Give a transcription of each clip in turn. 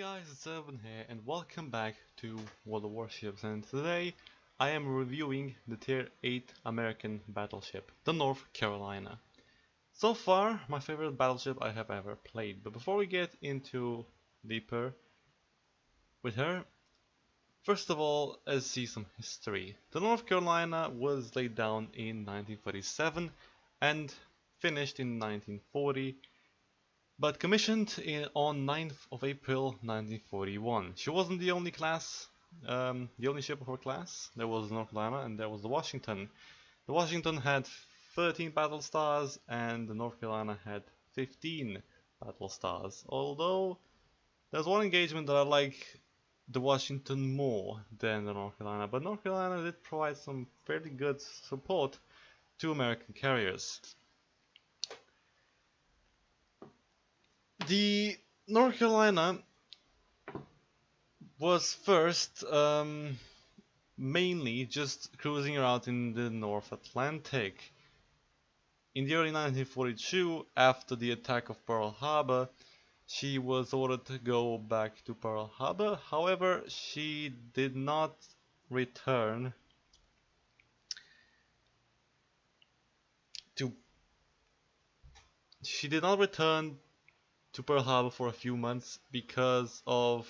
guys, it's Evan here and welcome back to World of Warships, and today I am reviewing the Tier 8 American battleship, the North Carolina. So far, my favorite battleship I have ever played, but before we get into deeper with her, first of all, let's see some history. The North Carolina was laid down in 1947 and finished in 1940. But commissioned on 9th of April 1941. She wasn't the only class, the only ship of her class. There was the North Carolina and there was the Washington. The Washington had 13 battle stars and the North Carolina had 15 battle stars. Although there's one engagement that I like the Washington more than the North Carolina, but North Carolina did provide some fairly good support to American carriers. The North Carolina was first mainly just cruising around in the North Atlantic. In the early 1942, after the attack of Pearl Harbor, she was ordered to go back to Pearl Harbor. However, she did not return to Pearl Harbor for a few months because of,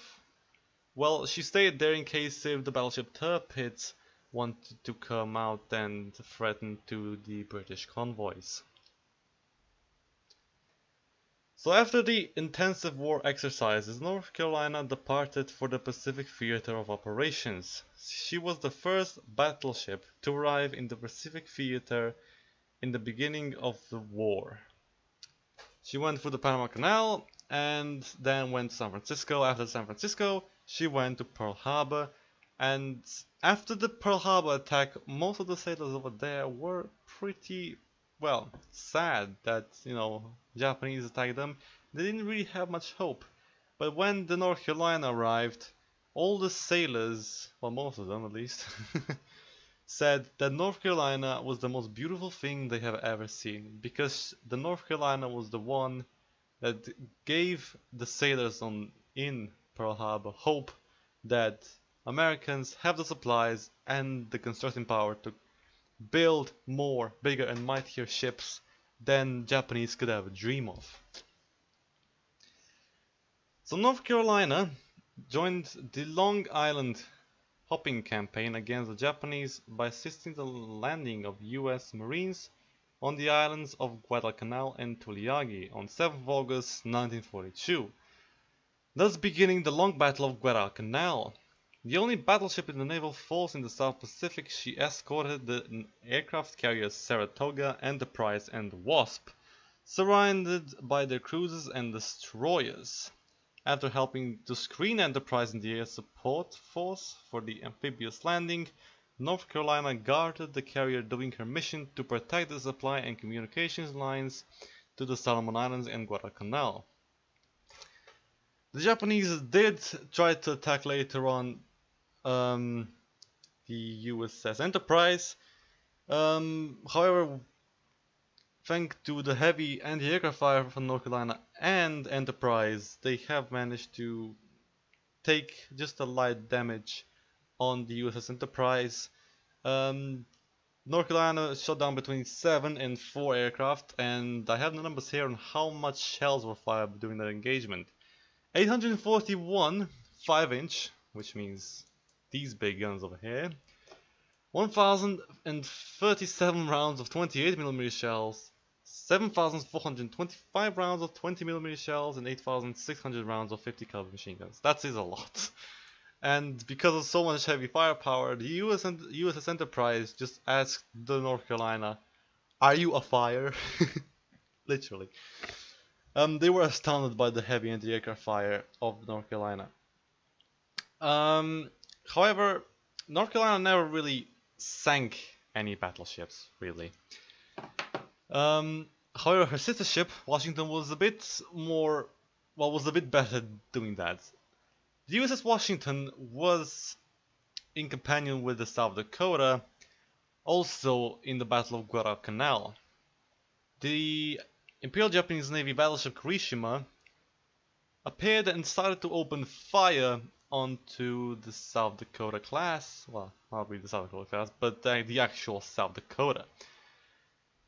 well, she stayed there in case if the battleship Tirpitz wanted to come out and threaten to the British convoys. So after the intensive war exercises, North Carolina departed for the Pacific Theater of Operations. She was the first battleship to arrive in the Pacific Theater in the beginning of the war. She went through the Panama Canal and then went to San Francisco. After San Francisco, she went to Pearl Harbor, and after the Pearl Harbor attack, most of the sailors over there were pretty, well, sad that, Japanese attacked them. They didn't really have much hope. But when the North Carolina arrived, all the sailors, well, most of them at least, said that North Carolina was the most beautiful thing they have ever seen, because the North Carolina was the one that gave the sailors in Pearl Harbor hope that Americans have the supplies and the constructing power to build more, bigger and mightier ships than Japanese could ever dream of. So North Carolina joined the Long Island hopping campaign against the Japanese by assisting the landing of US Marines on the islands of Guadalcanal and Tuliagi on 7th of August 1942, thus beginning the long Battle of Guadalcanal. The only battleship in the naval force in the South Pacific, she escorted the aircraft carriers Saratoga, Enterprise and Wasp, surrounded by their cruisers and destroyers. After helping to screen Enterprise in the air support force for the amphibious landing, North Carolina guarded the carrier doing her mission to protect the supply and communications lines to the Solomon Islands and Guadalcanal. The Japanese did try to attack later on the USS Enterprise. However, thanks to the heavy anti-aircraft fire from North Carolina and Enterprise, they have managed to take just a light damage on the USS Enterprise. North Carolina shot down between 7 and 4 aircraft, and I have the numbers here on how much shells were fired during that engagement. 841 5-inch, which means these big guns over here. 1,037 rounds of 28mm shells, 7,425 rounds of 20mm shells, and 8,600 rounds of 50 caliber machine guns. That is a lot. And because of so much heavy firepower, the USS Enterprise just asked the North Carolina, "Are you a fire?" Literally. They were astounded by the heavy anti-aircraft fire of North Carolina. However, North Carolina never really sank any battleships, really. However, her sister ship, Washington, was a bit better doing that. The USS Washington was in companion with the South Dakota, also in the Battle of Guadalcanal. The Imperial Japanese Navy battleship Kirishima appeared and started to open fire onto the South Dakota class. Well, not really the South Dakota class, but the actual South Dakota.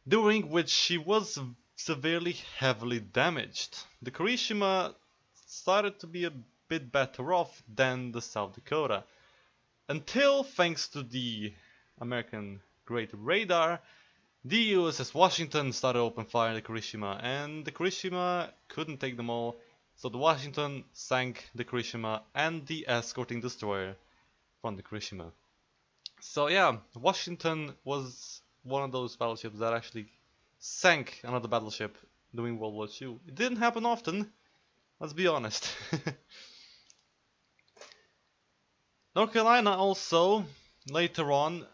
During which she was severely heavily damaged. The Kirishima started to be a bit better off than the South Dakota. Until, thanks to the American Great Radar, the USS Washington started open fire on the Kirishima, and the Kirishima couldn't take them all, so the Washington sank the Kirishima and the escorting destroyer from the Kirishima. So yeah, Washington was one of those battleships that actually sank another battleship during World War II. It didn't happen often, let's be honest. North Carolina also, later on,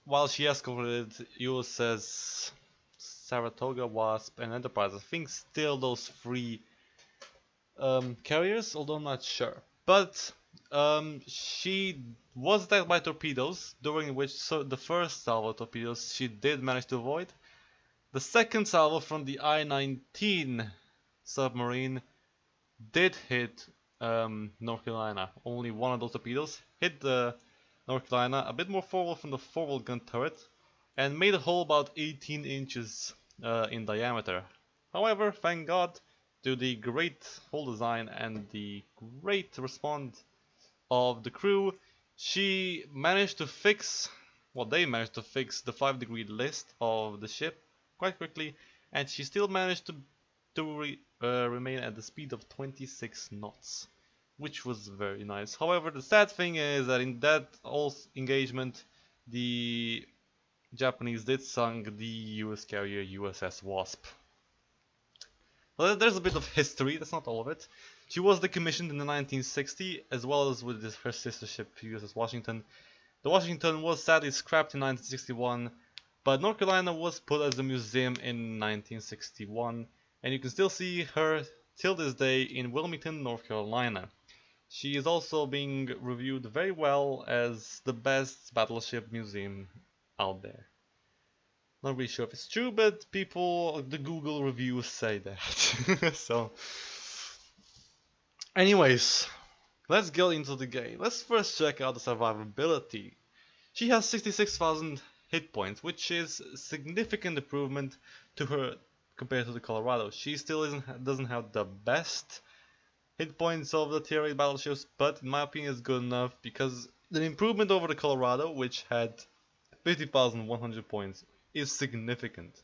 while she escorted USS Saratoga, Wasp, and Enterprise, I think still those three carriers, although I'm not sure. But she was attacked by torpedoes, during which the first salvo of torpedoes she did manage to avoid. The second salvo from the I-19 submarine did hit North Carolina. Only one of those torpedoes hit the North Carolina a bit more forward from the forward gun turret and made a hole about 18 inches in diameter. However, thank God, to the great hull design and the great response of the crew, she managed to fix, well, they managed to fix the 5-degree list of the ship quite quickly, and she still managed to remain at the speed of 26 knots, which was very nice. However, the sad thing is that in that whole engagement, the Japanese did sink the US carrier USS Wasp. Well, there's a bit of history, that's not all of it. She was decommissioned in the 1960s, as well as with her sister ship USS Washington. The Washington was sadly scrapped in 1961, but North Carolina was put as a museum in 1961, and you can still see her till this day in Wilmington, North Carolina. She is also being reviewed very well as the best battleship museum out there. Not really sure if it's true, but people, the Google reviews say that. So, anyways, let's get into the game. Let's first check out the survivability. She has 66,000 hit points, which is a significant improvement to her compared to the Colorado. She still doesn't have the best hit points of the tier 8 battleships, but in my opinion it's good enough because the improvement over the Colorado, which had 50,100 points, is significant.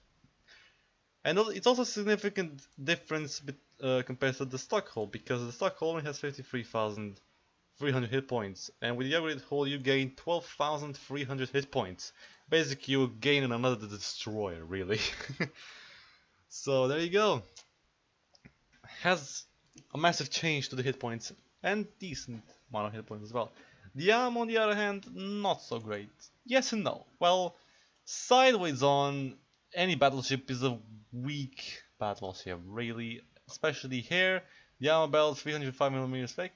And it's also a significant difference compared to the stock hull, because the stock hull only has 53,300 hit points, and with the upgraded hull you gain 12,300 hit points. Basically you gain another destroyer, really. So there you go. Has a massive change to the hit points, and decent amount of hit points as well. The arm, on the other hand, not so great. Yes and no. Well, sideways on, any battleship is a weak battleship, really. Especially here, the armor belt 305mm spec,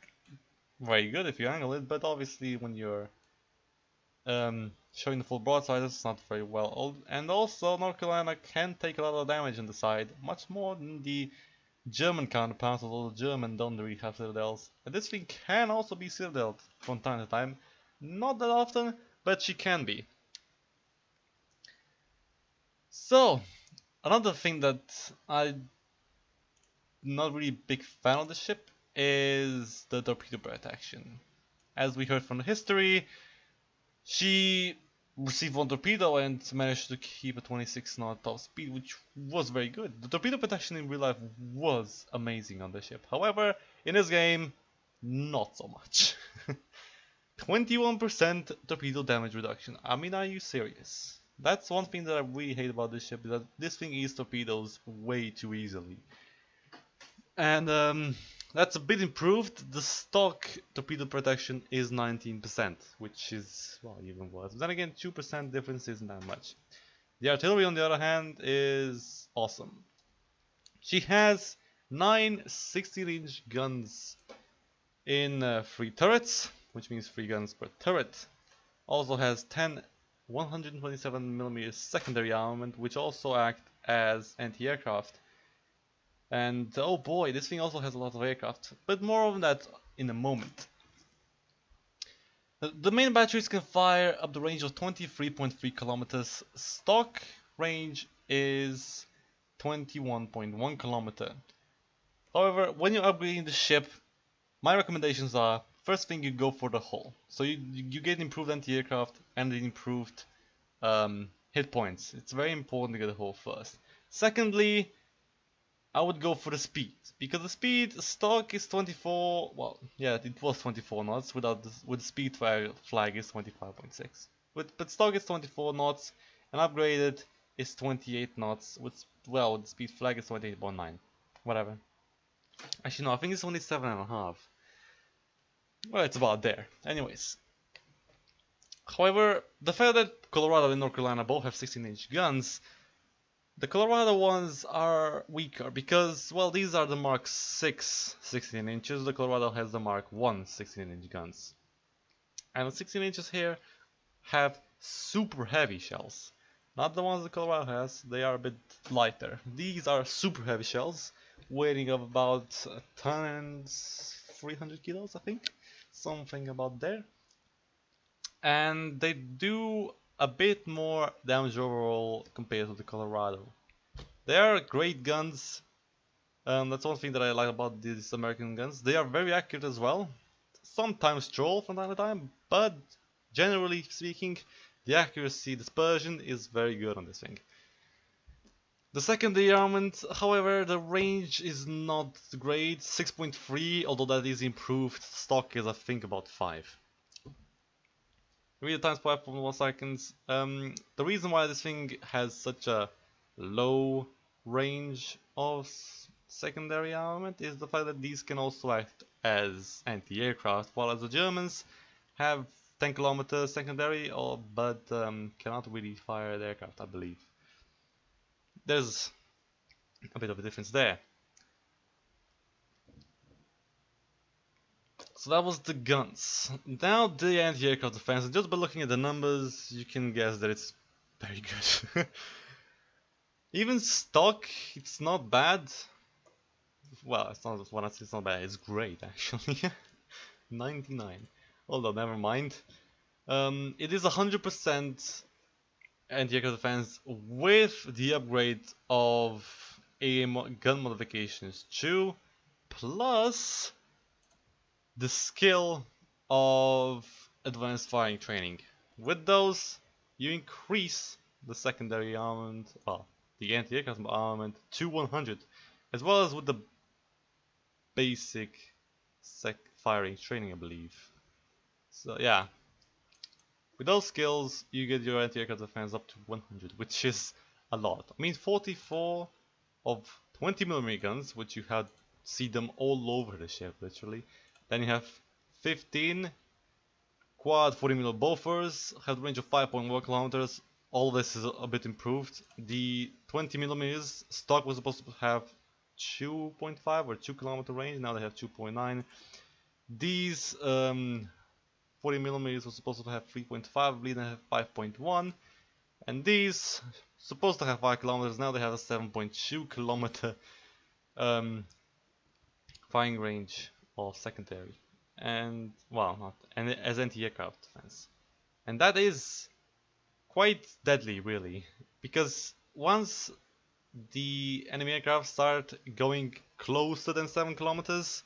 very good if you angle it, but obviously when you're showing the full broadside, it's not very well. And also, North Carolina can take a lot of damage on the side, much more than the German counterparts, although the German don't really have citadels. And this thing can also be citadeled from time to time. Not that often, but she can be. So, another thing that I'm not really a big fan of the ship is the torpedo protection. As we heard from the history, she received one torpedo and managed to keep a 26 knot top speed, which was very good. The torpedo protection in real life was amazing on the ship. However, in this game, not so much. 21% torpedo damage reduction. I mean, are you serious? That's one thing that I really hate about this ship, is that this thing eats torpedoes way too easily. And that's a bit improved. The stock torpedo protection is 19%, which is, well, even worse. But then again, 2% difference isn't that much. The artillery, on the other hand, is awesome. She has 9 60-inch guns in 3 turrets, which means 3 guns per turret. Also has 10 127mm secondary armament, which also act as anti-aircraft. And oh boy, this thing also has a lot of aircraft, but more on that in a moment. The main batteries can fire up the range of 23.3 kilometers. Stock range is 21.1 kilometer. However, when you're upgrading the ship, my recommendations are, first thing, you go for the hull. So you get improved anti-aircraft and improved hit points. It's very important to get the hull first. Secondly, I would go for the speed, because the speed stock is 24. Well, yeah, it was 24 knots. With speed flag is 25.6. But stock is 24 knots, and upgraded is 28 knots. With the speed flag is 28.9. Whatever. Actually, no, I think it's only 7.5. Well, it's about there. Anyways. However, the fact that Colorado and North Carolina both have 16-inch guns, the Colorado ones are weaker because, well, these are the Mark 6 16 inches, the Colorado has the Mark 1 16-inch guns. And the 16 inches here have super heavy shells. Not the ones the Colorado has, they are a bit lighter. These are super heavy shells, weighing of about a ton and 300 kilos, I think. Something about there. And they do a bit more damage overall compared to the Colorado. They are great guns. That's one thing that I like about these American guns. They are very accurate as well. Sometimes troll from time to time, but generally speaking, the accuracy dispersion is very good on this thing. The secondary armament, however, the range is not great, 6.3, although that is improved. Stock is, I think, about 5. Read times 5.1 seconds. The reason why this thing has such a low range of secondary armament is the fact that these can also act as anti-aircraft, while as the Germans have 10 kilometers secondary, but cannot really fire the aircraft, I believe. There's a bit of a difference there. So that was the guns. Now the anti-aircraft defense, and just by looking at the numbers, you can guess that it's very good. Even stock, it's not bad. Well, it's not, when I say it's not bad, it's great actually. 99. Although, never mind. It is 100% anti-aircraft defense with the upgrade of gun modifications too, plus the skill of advanced firing training. With those, you increase the secondary armament, well, the anti-aircraft armament to 100, as well as with the basic firing training, I believe. So yeah, with those skills, you get your anti-aircraft defense up to 100, which is a lot. I mean, 44 of 20mm guns, which you have see them all over the ship, literally. Then you have 15 quad 40mm Bofors, have a range of 5.1 kilometers. All this is a bit improved. The 20mm stock was supposed to have 2.5 or 2 kilometer range, now they have 2.9. These 40mm was supposed to have 3.5, I believe they have 5.1. And these supposed to have 5 kilometers, now they have a 7.2 kilometer firing range or secondary. And well, not and as anti-aircraft defense. And that is quite deadly, really, because once the enemy aircraft start going closer than 7 kilometers,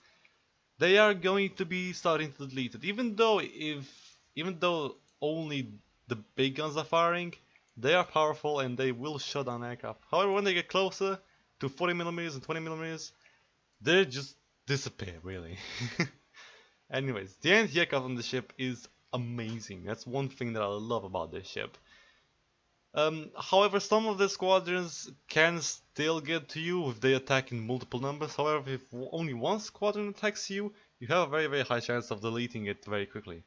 they are going to be starting to delete it. Even though only the big guns are firing, they are powerful and they will shut down aircraft. However, when they get closer to 40mm and 20mm, they just disappear, really. Anyways, the anti-aircraft on the ship is amazing. That's one thing that I love about this ship. However, some of the squadrons can still get to you if they attack in multiple numbers. However, if only one squadron attacks you, you have a very, very high chance of deleting it very quickly.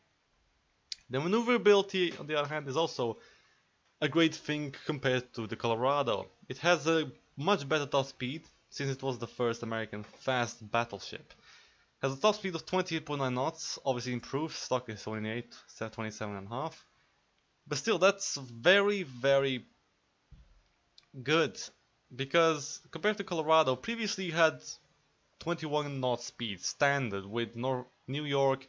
The maneuverability, on the other hand, is also a great thing compared to the Colorado. It has a much better top speed, since it was the first American fast battleship. Has a top speed of 28.9 knots, obviously improved, stock is 27.5. But still, that's very, very good. because compared to Colorado, previously you had 21 knot speed standard with New York,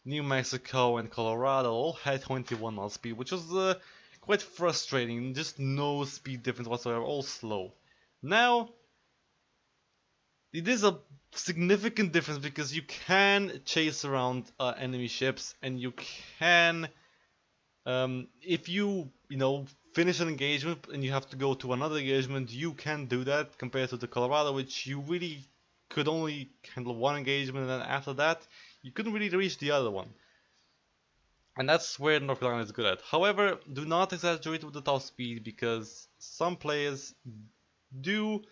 New Mexico, and Colorado all had 21 knot speed, which was quite frustrating. Just no speed difference whatsoever, all slow. Now it is a significant difference because you can chase around enemy ships, and you can, if you know, finish an engagement and you have to go to another engagement, you can do that compared to the Colorado, which you really could only handle one engagement, and then after that, you couldn't really reach the other one. And that's where North Carolina is good at. However, do not exaggerate with the top speed because some players do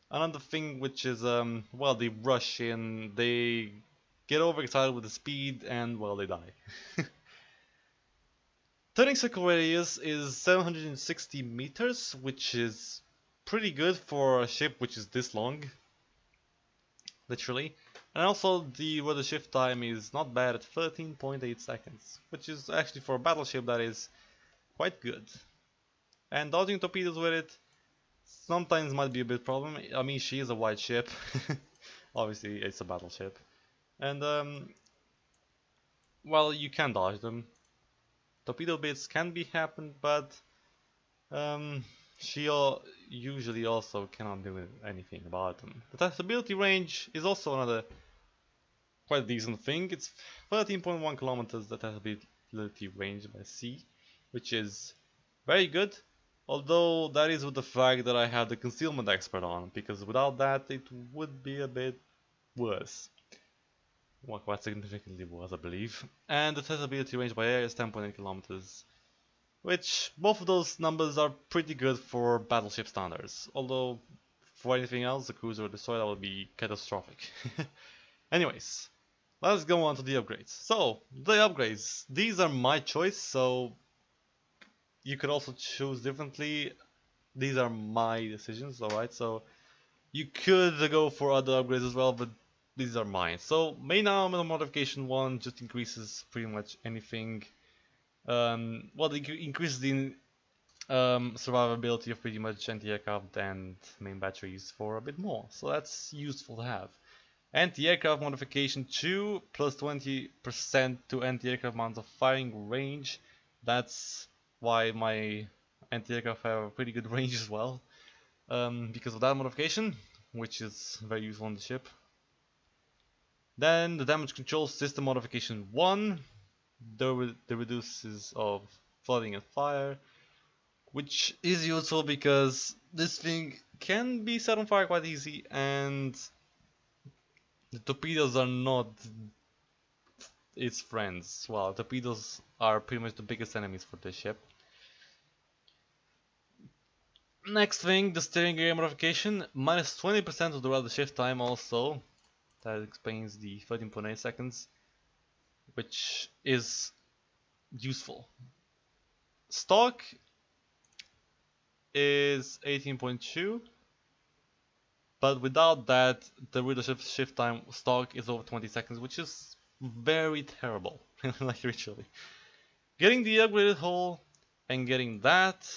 another thing, which is well, they rush in, they get overexcited with the speed, and well, they die. Turning circle radius is 760 meters, which is pretty good for a ship which is this long, literally. And also the rudder shift time is not bad at 13.8 seconds, which is actually for a battleship that is quite good. And dodging torpedoes with it sometimes might be a bit problem. I mean, she is a white ship. Obviously, it's a battleship. And well, you can dodge them. Torpedo bits can be happened, but she usually also cannot do anything about them. The testability range is also another quite decent thing. It's 13.1 kilometers, the testability range by sea, which is very good. Although that is with the fact that I have the concealment expert on, because without that it would be a bit worse. Well, quite significantly worse, I believe. And the testability range by air is 10.8 kilometers, which both of those numbers are pretty good for battleship standards. Although for anything else, the cruiser or destroyer, that would be catastrophic. Anyways, let's go on to the upgrades. So, the upgrades. These are my choice, so you could also choose differently. These are my decisions, alright? So, you could go for other upgrades as well, but these are mine. So, main armor modification 1 just increases pretty much anything. Well, it increases the survivability of pretty much anti-aircraft and main batteries for a bit more. So, that's useful to have. Anti-aircraft modification 2 plus 20% to anti-aircraft amounts of firing range. That's why my anti-aircraft have a pretty good range as well. Because of that modification, which is very useful on the ship. Then the damage control system modification 1, the reduces of flooding and fire, which is useful because this thing can be set on fire quite easy, and the torpedoes are not its friends. Well, torpedoes are pretty much the biggest enemies for this ship. Next thing, the steering gear modification, minus 20% of the rudder shift time also. That explains the 13.8 seconds, which is useful. Stock is 18.2, but without that, the rudder shift time stock is over 20 seconds, which is very terrible, like literally. Getting the upgraded hull and getting that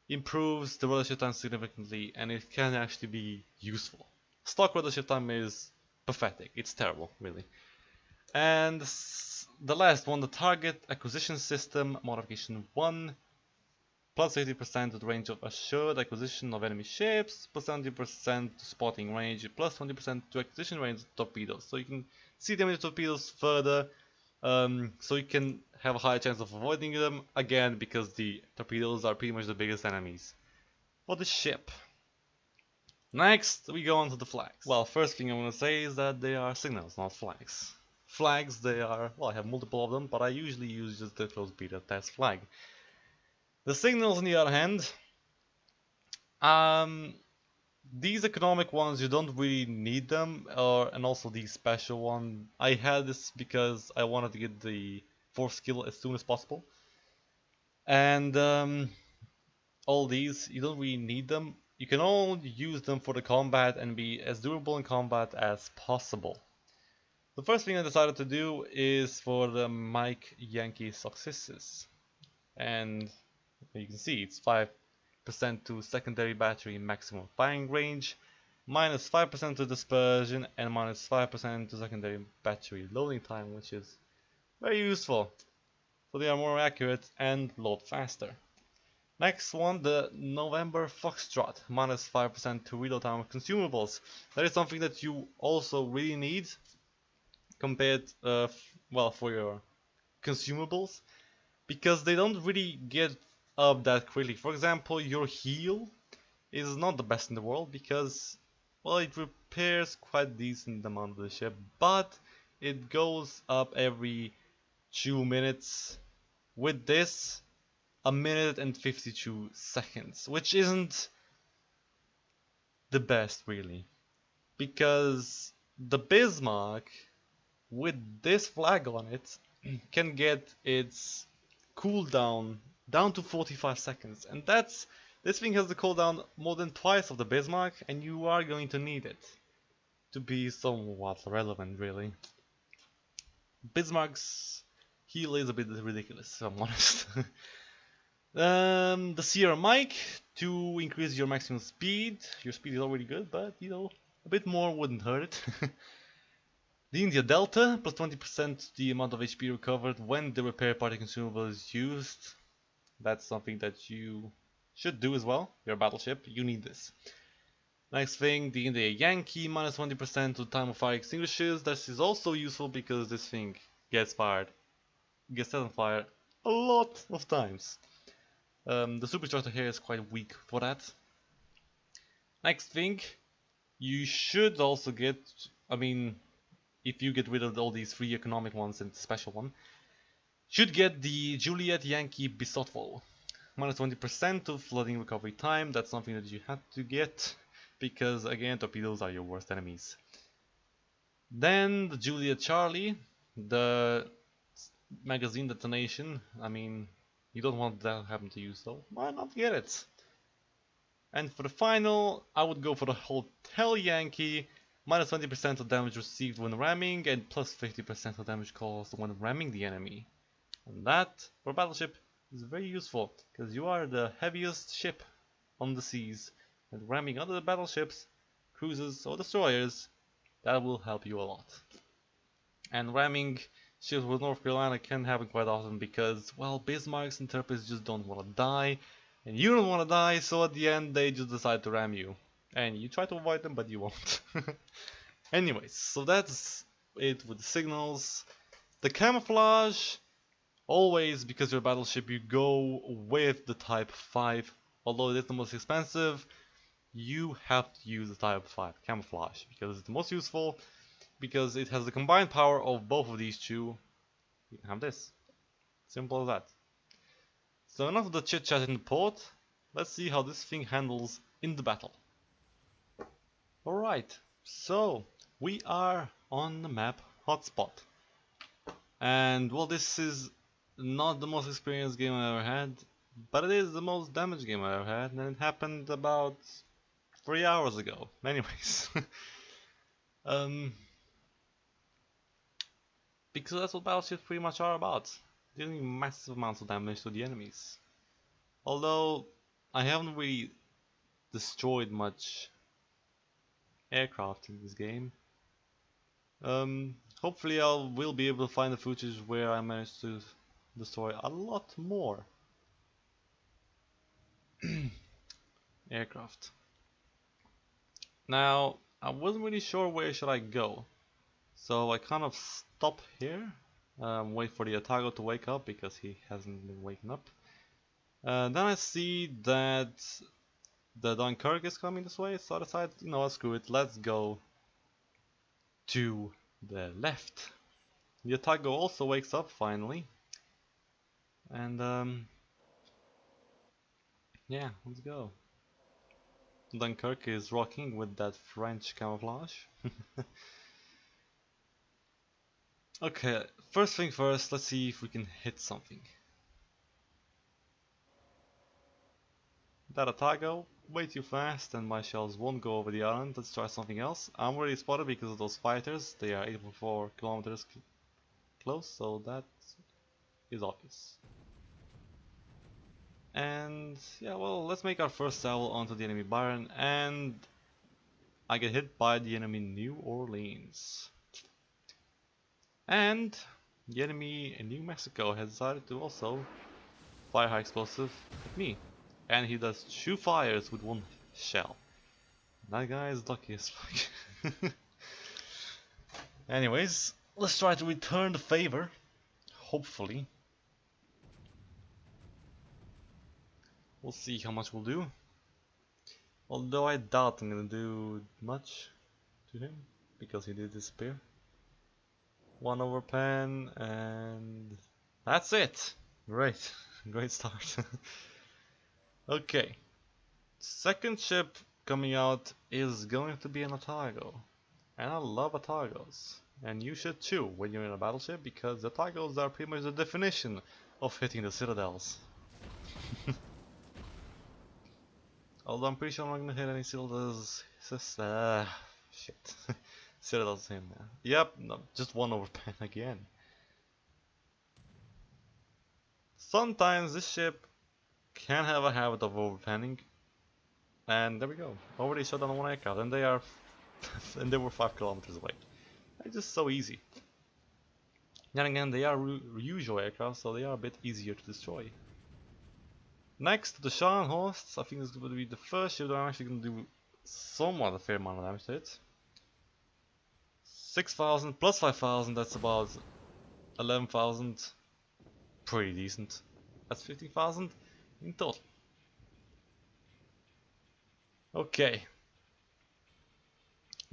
improves the rudder shift time significantly, and it can actually be useful. Stock rudder shift time is pathetic, it's terrible, really. And the last one, the target acquisition system modification 1, plus 80% to the range of assured acquisition of enemy ships, plus 70% to spotting range, plus 20% to acquisition range of torpedoes. So you can see the enemy torpedoes further, so you can have a higher chance of avoiding them, again because the torpedoes are pretty much the biggest enemies for the ship. Next, we go on to the flags. Well, first thing I want to say is that they are signals, not flags. Flags, they are, well, I have multiple of them, but I usually use just the close beta test flag. The signals, on the other hand, these economic ones, you don't really need them, and also the special one. I had this because I wanted to get the force skill as soon as possible. And all these, you don't really need them. You can all use them for the combat and be as durable in combat as possible. The first thing I decided to do is for the Mike Yankee Successes. And you can see it's 5 to secondary battery maximum firing range, minus 5% to dispersion, and minus 5% to secondary battery loading time, which is very useful. So they are more accurate and load faster. Next one, the November Foxtrot, minus 5% to reload time of consumables. That is something that you also really need compared, well, for your consumables, because they don't really get up that quickly. For example, your heal is not the best in the world because, well, it repairs quite decent amount of the ship, but it goes up every 2 minutes. With this, a minute and 52 seconds, which isn't the best really, because the Bismarck with this flag on it can get its cooldown down to 45 seconds, and this thing has the cooldown more than twice of the Bismarck, and you are going to need it to be somewhat relevant really. Bismarck's heal is a bit ridiculous, if I'm honest. The Sierra Mike to increase your maximum speed. Your speed is already good, but you know, a bit more wouldn't hurt it. The India Delta, plus 20% the amount of HP recovered when the repair party consumable is used. That's something that you should do as well. Your battleship, you need this. Next thing, the India Yankee, minus 20% to time of fire extinguishes. This is also useful because this thing gets set on fire a lot of times. The superstructure here is quite weak for that. Next thing, you should also get, I mean, if you get rid of all these free economic ones and special one, should get the Juliet Yankee Bisotvo. Minus 20% to flooding recovery time. That's something that you have to get because, again, torpedoes are your worst enemies. Then the Juliet Charlie, the magazine detonation. I mean, you don't want that to happen to you, so why not get it? And for the final, I would go for the Hotel Yankee, minus 20% of damage received when ramming, and plus 50% of damage caused when ramming the enemy. And that, for Battleship, is very useful, because you are the heaviest ship on the seas, and ramming other battleships, cruisers, or destroyers, that will help you a lot. And ramming ships with North Carolina can happen quite often because, well, Bismarcks and Tirpitz just don't want to die, and you don't want to die, so at the end they just decide to ram you. And you try to avoid them, but you won't. Anyways, so that's it with the signals. The camouflage, always, because you're a battleship, you go with the Type 5. Although it is the most expensive, you have to use the Type 5 camouflage because it's the most useful, because it has the combined power of both of these two. You can have this. Simple as that. So enough of the chit chat in the port. Let's see how this thing handles in the battle. Alright, so we are on the map Hotspot. And well, this is not the most experienced game I ever had, but it is the most damage game I ever had, and it happened about 3 hours ago. Anyways. Because that's what battleships pretty much are about, dealing massive amounts of damage to the enemies. Although I haven't really destroyed much aircraft in this game. Hopefully I will be able to find the footage where I managed to destroy a lot more aircraft. Now, I wasn't really sure where should I go, so I kind of stop here, wait for the Otago to wake up because he hasn't been waking up. Then I see that the Dunkirk is coming this way, so I decide, you know what, screw it, let's go to the left. The Otago also wakes up finally, and yeah, let's go. Dunkirk is rocking with that French camouflage. Okay, first thing first, let's see if we can hit something. That Otago, way too fast, and my shells won't go over the island. Let's try something else. I'm already spotted because of those fighters. They are 8.4 kilometers close, so that is obvious. And yeah, well, let's make our first salvo onto the enemy Byron, and I get hit by the enemy New Orleans. And the enemy in New Mexico has decided to also fire high explosive at me. And he does 2 fires with 1 shell. That guy is lucky as fuck. Anyways, let's try to return the favor. Hopefully. We'll see how much we'll do. Although I doubt I'm gonna do much to him, because he did disappear. 1 over pen, and that's it! Great, great start. Okay, second ship coming out is going to be an Otago. And I love Otagos. And you should too when you're in a battleship, because the Otagos are pretty much the definition of hitting the citadels. Although I'm pretty sure I'm not gonna hit any citadels. Shit. Citadels in there. Yep, no, just 1 over pen again. Sometimes this ship can have a habit of overpanning. And there we go. Already shot down 1 aircraft, and they are and they were 5 kilometers away. It's just so easy. Then again, they are usual aircraft, so they are a bit easier to destroy. Next, the Shan hosts. I think this is going to be the first ship that I'm actually going to do somewhat a fair amount of damage to it. 6,000 plus 5,000, that's about 11,000. Pretty decent. That's 15,000 in total. Okay.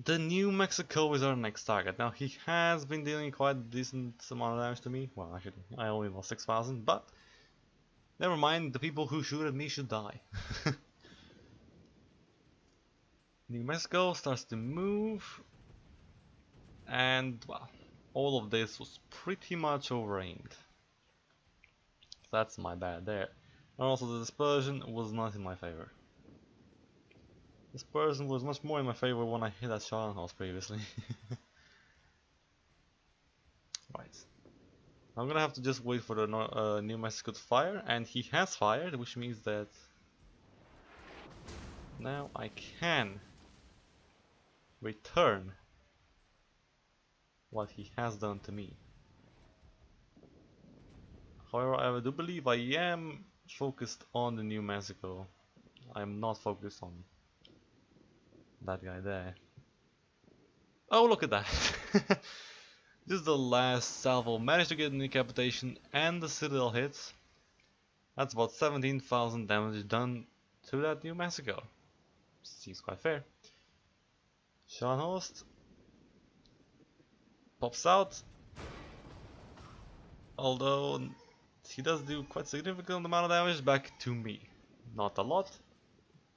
The New Mexico is our next target. Now he has been dealing quite a decent amount of damage to me. Well, actually, I only lost 6,000, but never mind, the people who shoot at me should die. New Mexico starts to move, and well, all of this was pretty much over-aimed. That's my bad there. And also the dispersion was not in my favor. Dispersion was much more in my favor when I hit that Shan house previously. Right. I'm gonna have to just wait for the New Mexico to fire, and he has fired, which means that now I can return what he has done to me. However, I do believe I am focused on the New Mexico. I'm not focused on that guy there. Oh, look at that! This is the last salvo. Managed to get an decapitation and the citadel hits. That's about 17,000 damage done to that New Mexico. Seems quite fair. Shan host pops out. Although he does do quite significant amount of damage back to me. Not a lot,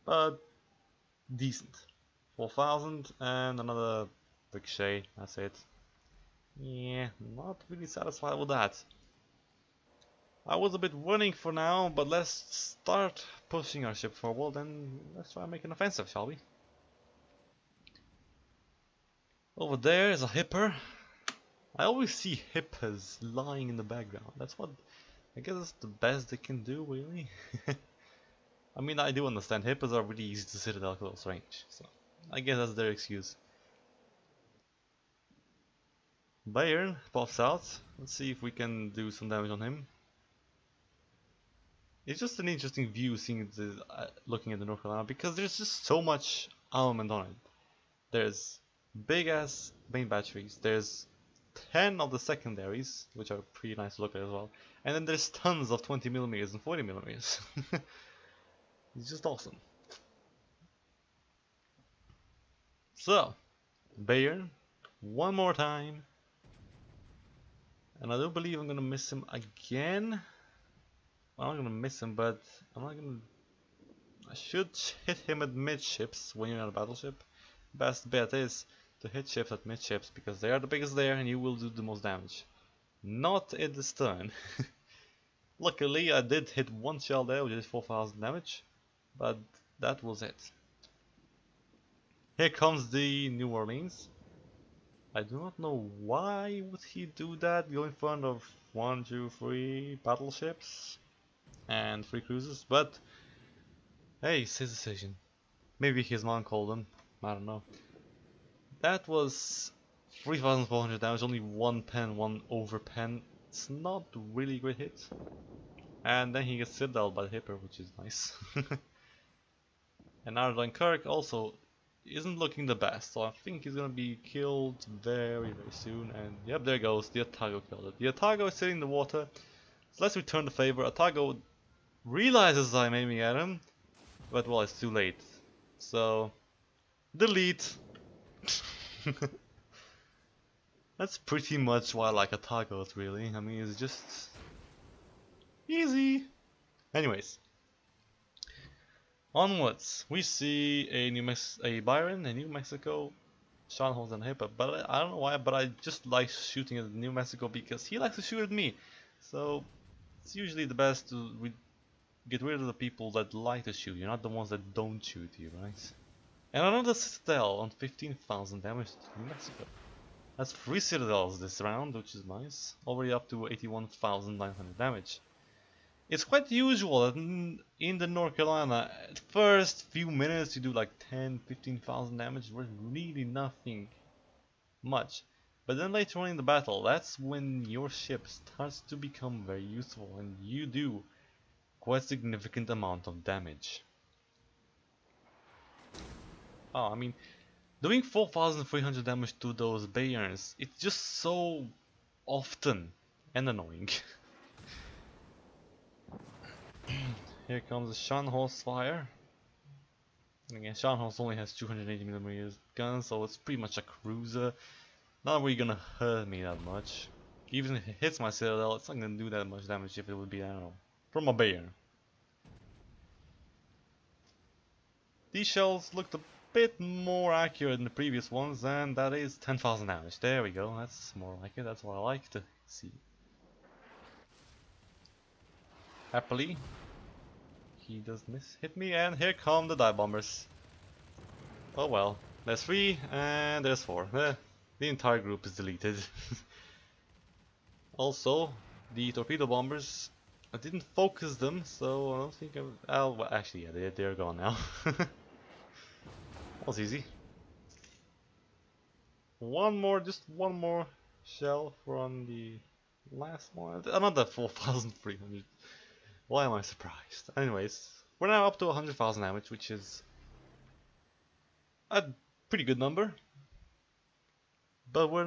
but decent. 4,000 and another ricochet, that's it. Yeah, not really satisfied with that. I was a bit running for now, but let's start pushing our ship forward and let's try and make an offensive, shall we? Over there is a hipper. I always see hippers lying in the background. That's what, I guess that's the best they can do, really. I mean, I do understand hippers are really easy to citadel close range, so I guess that's their excuse. Bayern pops out. Let's see if we can do some damage on him. It's just an interesting view seeing the, looking at the North Carolina, because there's just so much armament on it. There's big ass main batteries, there's 10 of the secondaries, which are pretty nice to look at as well, and then there's tons of 20mm and 40mm. It's just awesome. So, Bayern, one more time. And I do believe I'm gonna miss him again. I'm not gonna miss him, but I'm not gonna. I should hit him at midships when you're in a battleship. Best bet is to hit ships at midships because they are the biggest there and you will do the most damage. Not in the stern. Luckily, I did hit 1 shell there, which is 4,000 damage, but that was it. Here comes the New Orleans. I do not know why would he do that, go in front of 1, 2, 3 battleships and 3 cruisers, but hey, it's his decision. Maybe his mom called him, I don't know. That was 3,400 damage, only 1 pen, 1 over pen. It's not really great hit. And then he gets citadel by the Hipper, which is nice. And Arden Kirk also isn't looking the best, so I think he's gonna be killed very soon. And yep, there goes, the Atago killed it. The Atago is sitting in the water, so let's return the favor. Atago realizes I'm aiming at him, but well, it's too late. So, delete. That's pretty much why I like Atagos, really. I mean, it's just easy. Anyways, onwards. We see a Byron, a New Mexico, Sean holds and Hipper, but I don't know why, but I just like shooting at New Mexico because he likes to shoot at me. So it's usually the best to get rid of the people that like to shoot you, not the ones that don't shoot you, right? And another Citadel on 15,000 damage to New Mexico. That's 3 Citadels this round, which is nice. Already up to 81,900 damage. It's quite usual that in the North Carolina, at first few minutes you do like 10-15,000 damage, really nothing much. But then later on in the battle, that's when your ship starts to become very useful and you do quite significant amount of damage. Oh, I mean, doing 4,300 damage to those Bayerns, it's just so often and annoying. Here comes the Scharnhorst fire. And again, Scharnhorst only has 280mm guns, so it's pretty much a cruiser. Not really gonna hurt me that much. Even if it hits my Citadel, it's not gonna do that much damage if it would be, I don't know, from a Bayern. These shells looked a bit more accurate than the previous ones, and that is 10,000 damage. There we go, that's more like it, that's what I like to see. Happily, he does hit me, and here come the dive bombers. Oh well, there's 3 and there's 4. The entire group is deleted. Also, the torpedo bombers, I didn't focus them, so I don't think oh, well, actually, yeah, they're gone now. That was easy. Just one more shell from the last one. Another 4,300. Why am I surprised? Anyways, we're now up to 100,000 damage, which is a pretty good number. But we're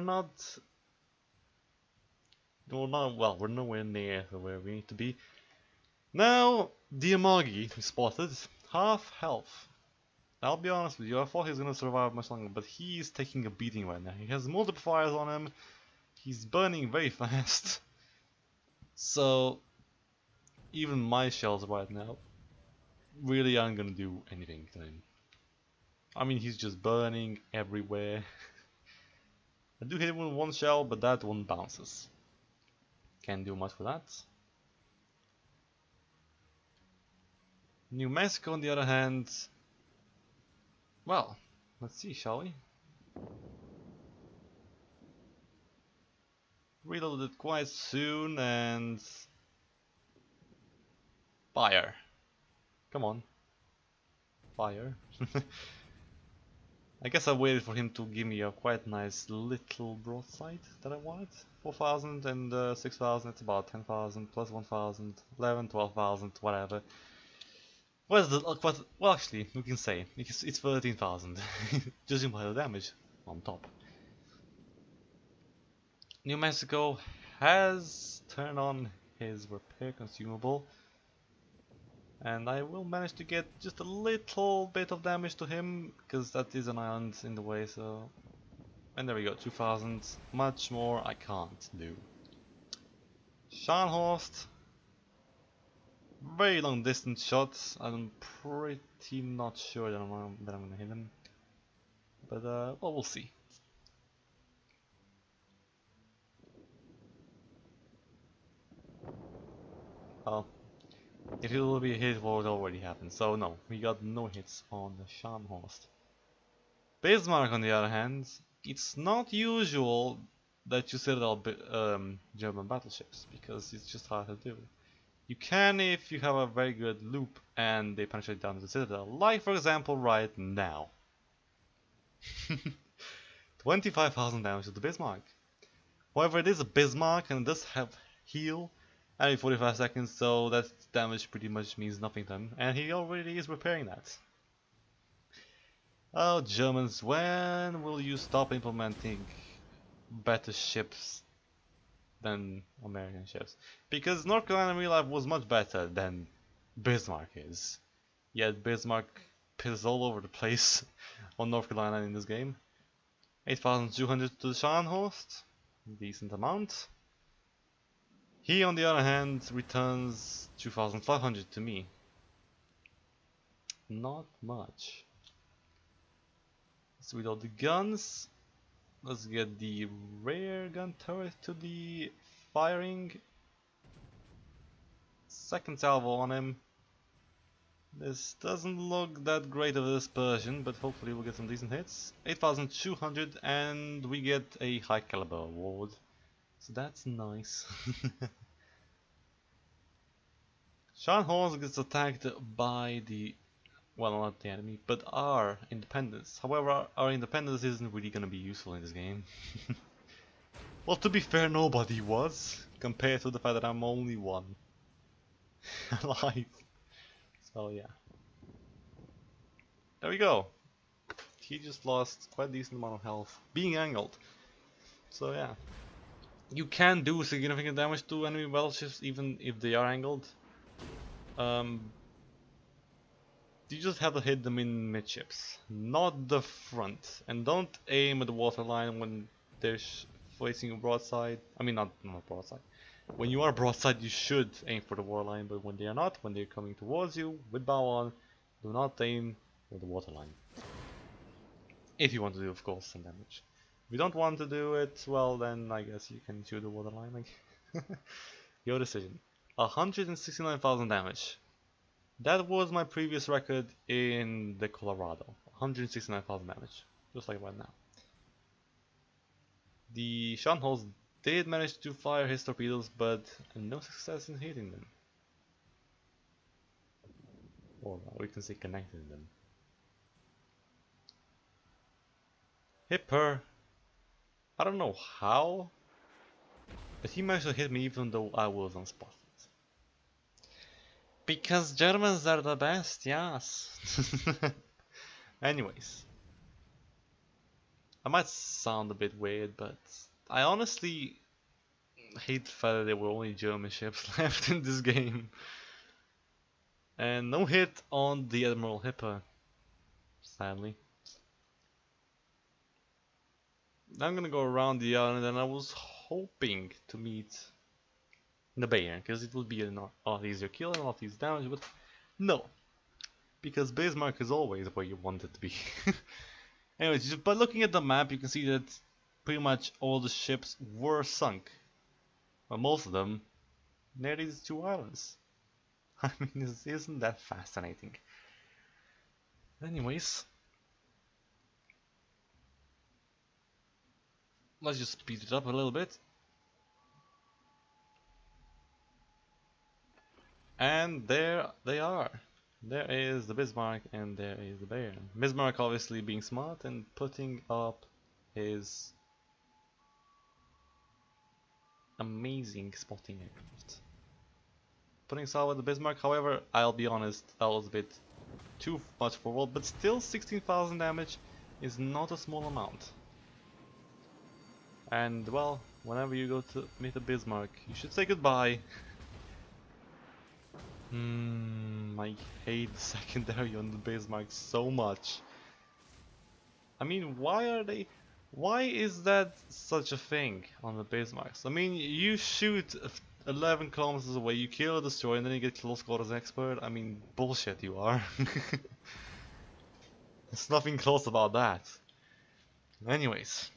nowhere near where we need to be. Now, the Amagi spotted, half health. I'll be honest with you, I thought he was gonna survive much longer, but he's taking a beating right now. He has multiple fires on him, he's burning very fast. So, even my shells right now really aren't gonna do anything to him. I mean, he's just burning everywhere. I do hit him with one shell, but that one bounces. Can't do much for that. New Mexico, on the other hand, well, let's see, shall we? Reloaded quite soon and fire. Come on, fire. I guess I waited for him to give me a quite nice little broadside that I wanted. 4,000 and 6,000, it's about 10,000 plus 1,000, 11, 12,000, whatever. What's the, well actually, we can say, it's 13,000, judging by the damage on top. New Mexico has turned on his repair consumable. And I will manage to get just a little bit of damage to him, because that is an island in the way, so... And there we go, 2,000, much more I can't do. Scharnhorst. Very long distance shots, I'm pretty not sure that I'm gonna hit him. But well, we'll see. Well, if it will be a hit, well, it already happened. So no, we got no hits on the Scharnhorst. Bismarck, on the other hand, it's not usual that you set out German battleships, because it's just hard to do. You can if you have a very good loop and they penetrate down to the citadel, like for example right now. 25,000 damage to the Bismarck. However, it is a Bismarck and it does have heal every 45 seconds, so that damage pretty much means nothing to him, and he already is repairing that. Oh, Germans, when will you stop implementing better ships than American ships? Because North Carolina in real life was much better than Bismarck is. Yet Bismarck pisses all over the place on North Carolina in this game. 8,200 to the Scharnhorst, decent amount. He on the other hand returns 2,500 to me. Not much. So with all the guns, let's get the rear gun turret to the firing. Second salvo on him. This doesn't look that great of a dispersion, but hopefully we'll get some decent hits. 8,200 and we get a high caliber award. So that's nice. Scharnhorst gets attacked by the, well, not the enemy, but our independence. However, our independence isn't really gonna be useful in this game. Well, to be fair, nobody was, compared to the fact that I'm only one alive. So yeah. There we go. He just lost quite a decent amount of health, being angled. So yeah. You can do significant damage to enemy battleships even if they are angled. You just have to hit them in midships, not the front. And don't aim at the waterline when they're facing a broadside. I mean, not broadside. When you are broadside, you should aim for the waterline, but when they are not, when they're coming towards you with bow on, do not aim for the waterline. If you want to do, of course, some damage. If you don't want to do it, well, then I guess you can shoot the waterline. Like your decision. 169,000 damage. That was my previous record in the Colorado. 169,000 damage, just like right now. The Scharnhorst did manage to fire his torpedoes, but no success in hitting them. Or we can say connecting them. Hit her. I don't know how, but he managed to hit me even though I was unspotted. Because Germans are the best, yes. Anyways. I might sound a bit weird, but I honestly hate the fact that there were only German ships left in this game. And no hit on the Admiral Hipper, sadly. I'm gonna go around the island and I was hoping to meet the Bayern, because it would be a lot easier kill and a lot easier damage, but no. Because Bismarck is always where you want it to be. Anyways, just by looking at the map you can see that pretty much all the ships were sunk. Well, most of them near these two islands. I mean, isn't that fascinating? Anyways. Let's just speed it up a little bit. And there they are. There is the Bismarck and there is the Bayern. Bismarck obviously being smart and putting up his amazing spotting aircraft. Putting sail with the Bismarck, however, I'll be honest, that was a bit too much for world, but still 16,000 damage is not a small amount. And well, whenever you go to meet a Bismarck, you should say goodbye. I hate the secondary on the Bismarck so much. I mean, why is that such a thing on the Bismarcks? I mean, you shoot 11 kilometers away, you kill a destroyer, and then you get close quarters expert. I mean, bullshit you are. There's nothing close about that. Anyways.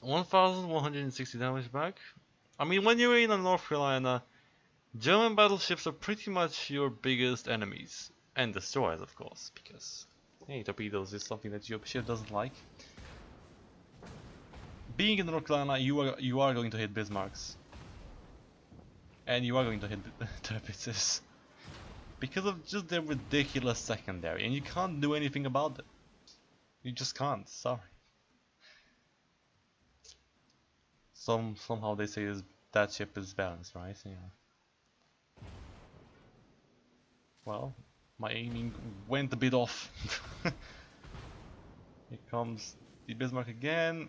1,160 damage back. I mean, when you're in North Carolina, German battleships are pretty much your biggest enemies. And destroyers, of course, because hey, torpedoes is something that your ship doesn't like. Being in North Carolina, you are going to hit Bismarcks. and you are going to hit their pieces because of just their ridiculous secondary, and you can't do anything about it. You just can't. Sorry. Somehow they say that ship is balanced, right? Yeah. Well, my aiming went a bit off. Here comes the Bismarck again.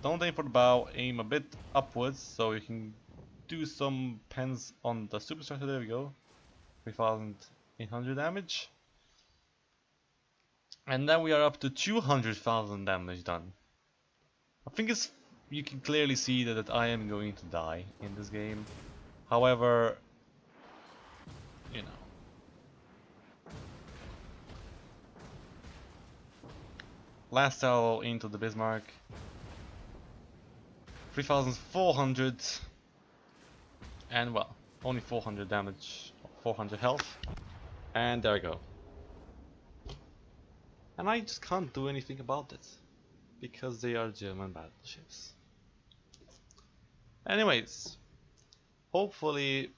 Don't aim for the bow, aim a bit upwards so you can do some pens on the superstructure. There we go. 3,800 damage. And then we are up to 200,000 damage done. I think you can clearly see that I am going to die in this game. However, you know. Last arrow into the Bismarck. 3,400. And well, only 400 damage, 400 health. And there we go. And I just can't do anything about it, because they are German battleships. Anyways, hopefully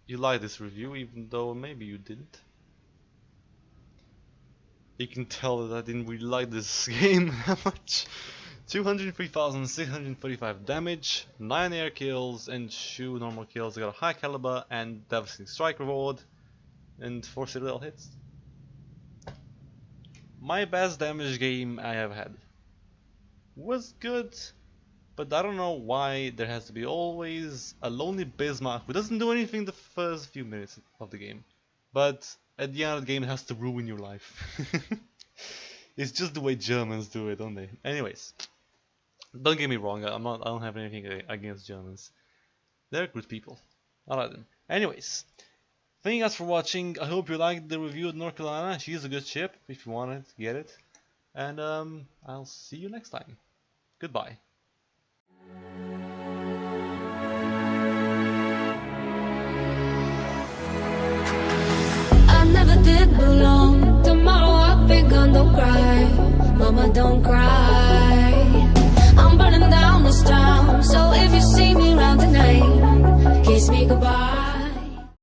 you liked this review, even though maybe you didn't. You can tell that I didn't really like this game that much. 203,635 damage, 9 air kills and 2 normal kills. I got a high caliber and devastating strike reward, and 4 citadel hits. My best damage game I have had. Was good, but I don't know why there has to be always a lonely Bismarck who doesn't do anything the first few minutes of the game, but at the end of the game it has to ruin your life. It's just the way Germans do it, don't they? Anyways, don't get me wrong, I don't have anything against Germans. They're good people. Alright then. Anyways, thank you guys for watching. I hope you liked the review of North Carolina. She's a good ship. If you want it, get it. And I'll see you next time. Goodbye. I never did belong. Tomorrow I'll be gone, don't cry. Mama, don't cry. I'm burning down this town. So if you see me around tonight, kiss me goodbye.